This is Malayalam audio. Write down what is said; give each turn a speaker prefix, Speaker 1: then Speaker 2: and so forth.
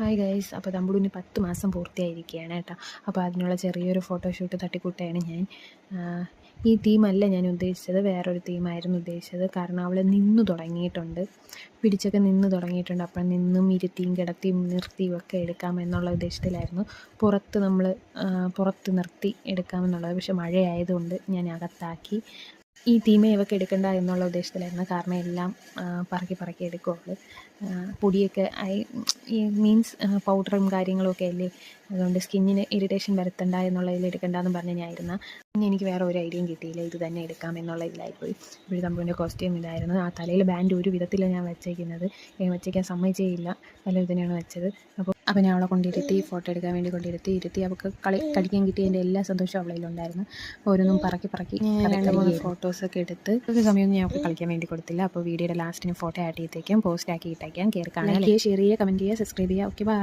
Speaker 1: ഹായ് ഗൈസ്, അപ്പോൾ തമ്പുടുവിന് 10 മാസം പൂർത്തിയായിരിക്കുകയാണ് കേട്ടോ. അപ്പോൾ അതിനുള്ള ചെറിയൊരു ഫോട്ടോഷൂട്ട് തട്ടിക്കൂട്ടുകയാണ് ഞാൻ. ഈ തീമല്ല ഞാൻ ഉദ്ദേശിച്ചത്, വേറൊരു തീമായിരുന്നു ഉദ്ദേശിച്ചത്. കാരണം അവൾ നിന്ന് തുടങ്ങിയിട്ടുണ്ട്, പിടിച്ചൊക്കെ നിന്ന് തുടങ്ങിയിട്ടുണ്ട്. അപ്പം നിന്നും ഇരുത്തിയും കിടത്തിയും നിർത്തിയും ഒക്കെ എടുക്കാമെന്നുള്ള ഉദ്ദേശത്തിലായിരുന്നു. പുറത്ത് നിർത്തി എടുക്കാമെന്നുള്ളത്. പക്ഷെ മഴയായതുകൊണ്ട് ഞാൻ അകത്താക്കി. ഈ തീമ ഇവക്ക് എടുക്കണ്ട എന്നുള്ള ഉദ്ദേശത്തിലായിരുന്നു. കാരണം എല്ലാം പറക്കി എടുക്കുള്ളൂ. പൊടിയൊക്കെ ആയി, ഈ മീൻസ് പൗഡറും കാര്യങ്ങളൊക്കെ അല്ലേ, അതുകൊണ്ട് സ്കിന്നിന് ഇറിറ്റേഷൻ വരുത്തണ്ട എന്നുള്ളതിൽ എടുക്കണ്ടെന്ന് പറഞ്ഞ് ഞാനിരുന്ന. പിന്നെ എനിക്ക് വേറെ ഒരു ഐഡിയയും കിട്ടിയില്ല, ഇത് തന്നെ എടുക്കാം എന്നുള്ള ഇതിലായിപ്പോയി. ഇപ്പോൾ തമ്പുവിൻ്റെ കോസ്റ്റ്യൂം ഇതായിരുന്നു. ആ തലയിൽ ബാൻഡ് ഒരു വിധത്തിലാണ് ഞാൻ വെച്ചേക്കുന്നത്, വെച്ചേക്കാൻ സമ്മതിച്ചേയില്ല. തലയിൽ തന്നെയാണ് വെച്ചത്. അപ്പോൾ ഞാൻ അവളെ കൊണ്ടിരുത്തി, ഫോട്ടോ എടുക്കാൻ വേണ്ടി ഇരുത്തി അവൾക്ക് കളിക്കാൻ കിട്ടിയതിൻ്റെ എല്ലാ സന്തോഷവും അവളിലുണ്ടായിരുന്നു. ഓരോന്നും പറക്കി 2-3 ഫോട്ടോസൊക്കെ എടുത്ത് ഒരു സമയം ഞാൻ അവൾക്ക് കളിക്കാൻ വേണ്ടി കൊടുത്തില്ല. അപ്പോൾ വീഡിയോയുടെ ലാസ്റ്റിന് ഫോട്ടോ ആഡ് ചെയ്തേക്കാം, പോസ്റ്റ് ആക്കി ഇട്ടേക്കാം. കയറി കാണാൻ, ഷെയർ ചെയ്യുക, കമൻറ്റ് ചെയ്യുക, സബ്സ്ക്രൈബ് ചെയ്യുക. Okay, by.